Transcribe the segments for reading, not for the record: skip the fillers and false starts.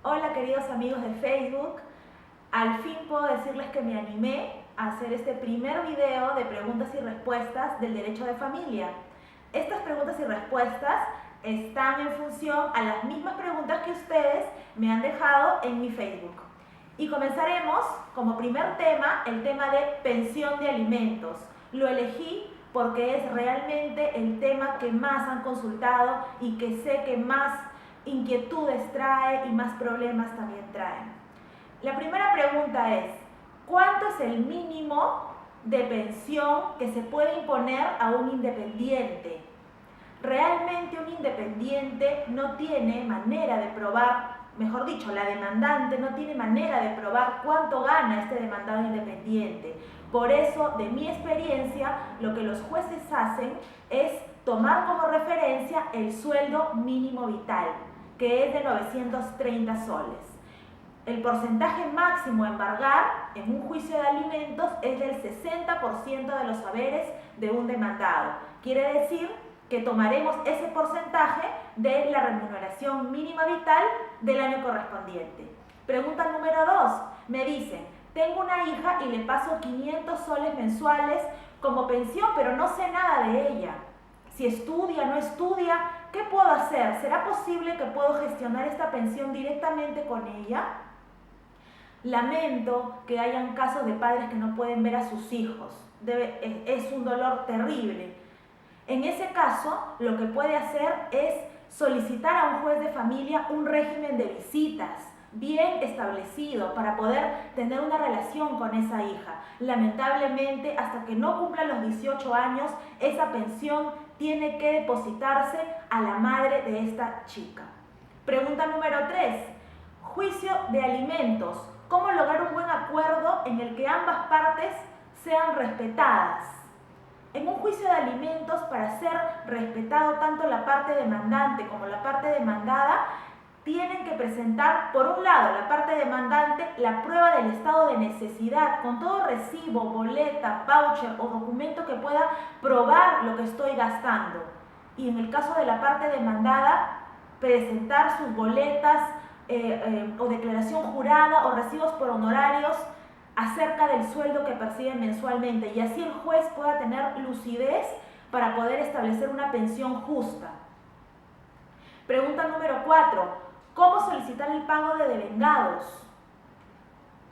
Hola queridos amigos de Facebook, al fin puedo decirles que me animé a hacer este primer video de preguntas y respuestas del derecho de familia. Estas preguntas y respuestas están en función a las mismas preguntas que ustedes me han dejado en mi Facebook. Y comenzaremos como primer tema el tema de pensión de alimentos. Lo elegí porque es realmente el tema que más han consultado y que sé que más inquietudes trae y más problemas también trae. La primera pregunta es, ¿cuánto es el mínimo de pensión que se puede imponer a un independiente? Realmente un independiente no tiene manera de probar, mejor dicho, la demandante no tiene manera de probar cuánto gana este demandado independiente. Por eso, de mi experiencia, lo que los jueces hacen es tomar como referencia el sueldo mínimo vital, que es de 930 soles. El porcentaje máximo a embargar en un juicio de alimentos es del 60% de los haberes de un demandado. Quiere decir que tomaremos ese porcentaje de la remuneración mínima vital del año correspondiente. Pregunta número 2. Me dicen, tengo una hija y le paso 500 soles mensuales como pensión, pero no sé nada de ella. Si estudia, no estudia, ¿qué puedo hacer? ¿Será posible que puedo gestionar esta pensión directamente con ella? Lamento que hayan casos de padres que no pueden ver a sus hijos. Es un dolor terrible. En ese caso, lo que puede hacer es solicitar a un juez de familia un régimen de visitas bien establecido para poder tener una relación con esa hija. Lamentablemente, hasta que no cumpla los 18 años, esa pensión tiene que depositarse a la madre de esta chica. Pregunta número 3. Juicio de alimentos. ¿Cómo lograr un buen acuerdo en el que ambas partes sean respetadas? En un juicio de alimentos, para ser respetado tanto la parte demandante como la parte demandada, tienen que presentar, por un lado, la parte demandante, la prueba del estado de necesidad, con todo recibo, boleta, voucher o documento que pueda probar lo que estoy gastando. Y en el caso de la parte demandada, presentar sus boletas o declaración jurada o recibos por honorarios acerca del sueldo que perciben mensualmente, y así el juez pueda tener lucidez para poder establecer una pensión justa. Pregunta número 4. ¿Cómo solicitar el pago de devengados?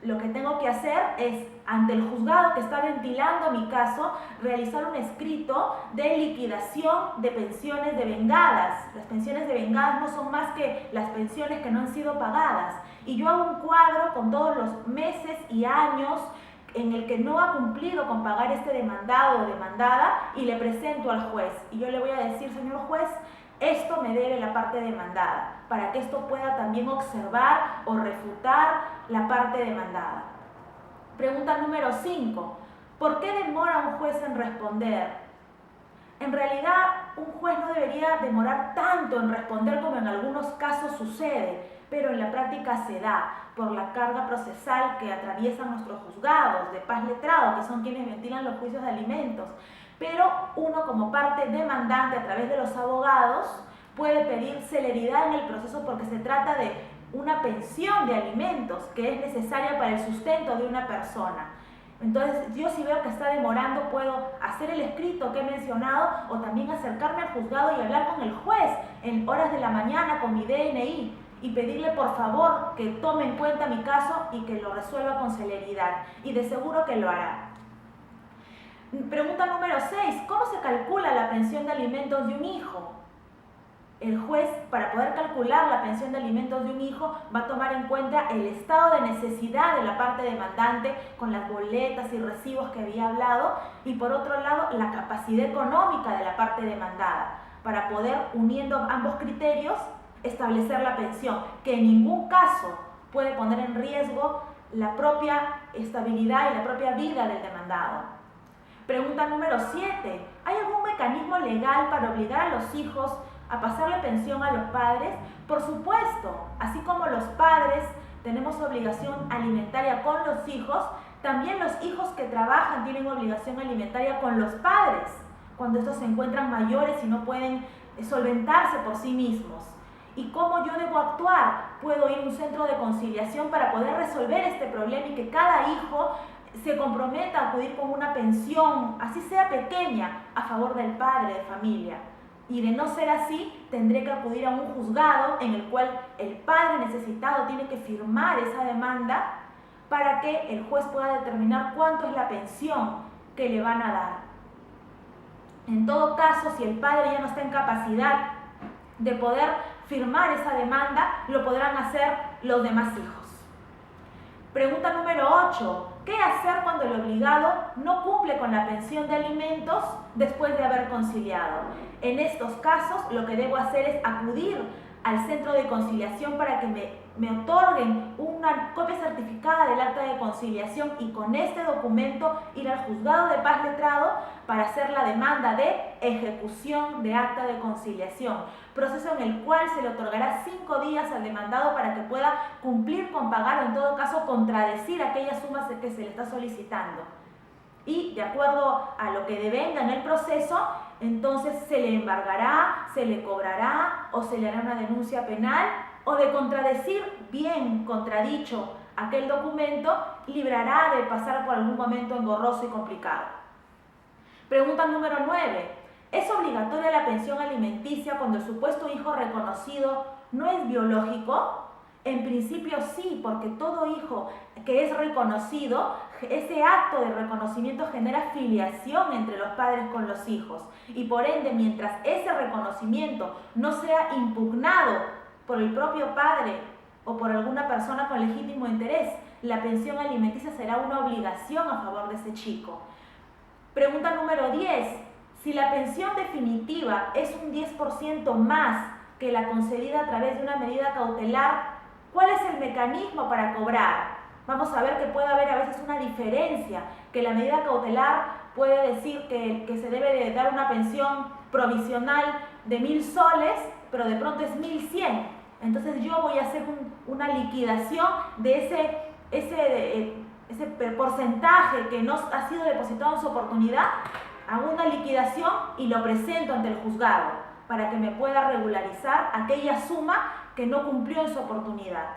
Lo que tengo que hacer es, ante el juzgado que está ventilando mi caso, realizar un escrito de liquidación de pensiones devengadas. Las pensiones devengadas no son más que las pensiones que no han sido pagadas. Y yo hago un cuadro con todos los meses y años en el que no ha cumplido con pagar este demandado o demandada y le presento al juez. Y yo le voy a decir, señor juez, esto me debe la parte demandada, para que esto pueda también observar o refutar la parte demandada. Pregunta número 5. ¿Por qué demora un juez en responder? En realidad, un juez no debería demorar tanto en responder como en algunos casos sucede, pero en la práctica se da por la carga procesal que atraviesan nuestros juzgados de paz letrado, que son quienes ventilan los juicios de alimentos. Pero uno, como parte demandante a través de los abogados, puede pedir celeridad en el proceso porque se trata de una pensión de alimentos que es necesaria para el sustento de una persona. Entonces, yo si veo que está demorando, puedo hacer el escrito que he mencionado o también acercarme al juzgado y hablar con el juez en horas de la mañana con mi DNI y pedirle por favor que tome en cuenta mi caso y que lo resuelva con celeridad. Y de seguro que lo hará. Pregunta número 6. ¿Cómo se calcula la pensión de alimentos de un hijo? El juez, para poder calcular la pensión de alimentos de un hijo, va a tomar en cuenta el estado de necesidad de la parte demandante con las boletas y recibos que había hablado, y por otro lado, la capacidad económica de la parte demandada, para poder, uniendo ambos criterios, establecer la pensión, que en ningún caso puede poner en riesgo la propia estabilidad y la propia vida del demandado. Pregunta número 7. ¿Hay algún mecanismo legal para obligar a los hijos a pasarle pensión a los padres? Por supuesto, así como los padres tenemos obligación alimentaria con los hijos, también los hijos que trabajan tienen obligación alimentaria con los padres, cuando estos se encuentran mayores y no pueden solventarse por sí mismos. ¿Y cómo yo debo actuar? Puedo ir a un centro de conciliación para poder resolver este problema y que cada hijo se comprometa a acudir con una pensión, así sea pequeña, a favor del padre de familia. Y de no ser así, tendré que acudir a un juzgado en el cual el padre necesitado tiene que firmar esa demanda para que el juez pueda determinar cuánto es la pensión que le van a dar. En todo caso, si el padre ya no está en capacidad de poder firmar esa demanda, lo podrán hacer los demás hijos. Pregunta número 8. ¿Qué hacer cuando el obligado no cumple con la pensión de alimentos después de haber conciliado? En estos casos, lo que debo hacer es acudir al centro de conciliación para que me otorguen una copia certificada del acta de conciliación y con este documento ir al juzgado de paz letrado para hacer la demanda de ejecución de acta de conciliación, proceso en el cual se le otorgará 5 días al demandado para que pueda cumplir con pagar o en todo caso contradecir aquellas sumas que se le está solicitando. Y de acuerdo a lo que devenga en el proceso, entonces se le embargará, se le cobrará o se le hará una denuncia penal o de contradecir bien contradicho aquel documento, librará de pasar por algún momento engorroso y complicado. Pregunta número 9. ¿Es obligatoria la pensión alimenticia cuando el supuesto hijo reconocido no es biológico? En principio sí, porque todo hijo que es reconocido, ese acto de reconocimiento genera filiación entre los padres con los hijos. Y por ende, mientras ese reconocimiento no sea impugnado por el propio padre o por alguna persona con legítimo interés, la pensión alimenticia será una obligación a favor de ese chico. Pregunta número 10. Si la pensión definitiva es un 10% más que la concedida a través de una medida cautelar, ¿cuál es el mecanismo para cobrar? Vamos a ver que puede haber a veces una diferencia, que la medida cautelar puede decir que se debe de dar una pensión provisional de 1.000 soles, pero de pronto es 1.100. Entonces yo voy a hacer una liquidación de ese porcentaje que no ha sido depositado en su oportunidad, hago una liquidación y lo presento ante el juzgado para que me pueda regularizar aquella suma que no cumplió en su oportunidad.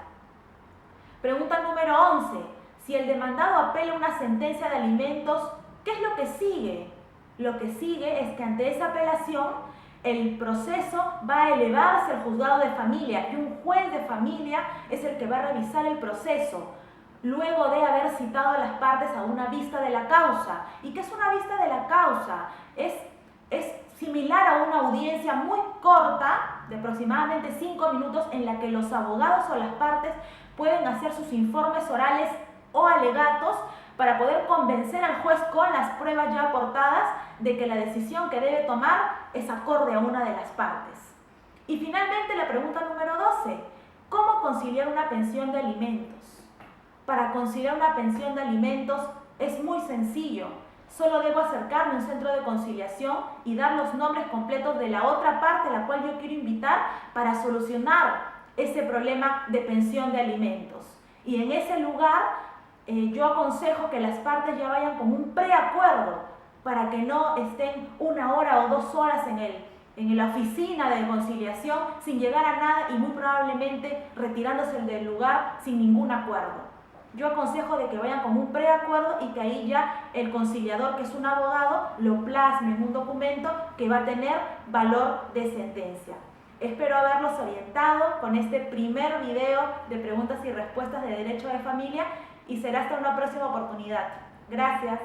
Pregunta número 11. Si el demandado apela una sentencia de alimentos, ¿qué es lo que sigue? Lo que sigue es que ante esa apelación el proceso va a elevarse al juzgado de familia y un juez de familia es el que va a revisar el proceso luego de haber citado a las partes a una vista de la causa. ¿Y qué es una vista de la causa? Es similar a una audiencia muy corta, de aproximadamente 5 minutos, en la que los abogados o las partes pueden hacer sus informes orales o alegatos para poder convencer al juez con las pruebas ya aportadas de que la decisión que debe tomar es acorde a una de las partes. Y finalmente la pregunta número 12. ¿Cómo conciliar una pensión de alimentos? Para conciliar una pensión de alimentos es muy sencillo. Solo debo acercarme a un centro de conciliación y dar los nombres completos de la otra parte a la cual yo quiero invitar para solucionar ese problema de pensión de alimentos. Y en ese lugar yo aconsejo que las partes ya vayan con un preacuerdo para que no estén 1 hora o 2 horas en la oficina de conciliación sin llegar a nada y muy probablemente retirándose del lugar sin ningún acuerdo. Yo aconsejo de que vayan con un preacuerdo y que ahí ya el conciliador, que es un abogado, lo plasme en un documento que va a tener valor de sentencia. Espero haberlos orientado con este primer video de preguntas y respuestas de derecho de familia y será hasta una próxima oportunidad. Gracias.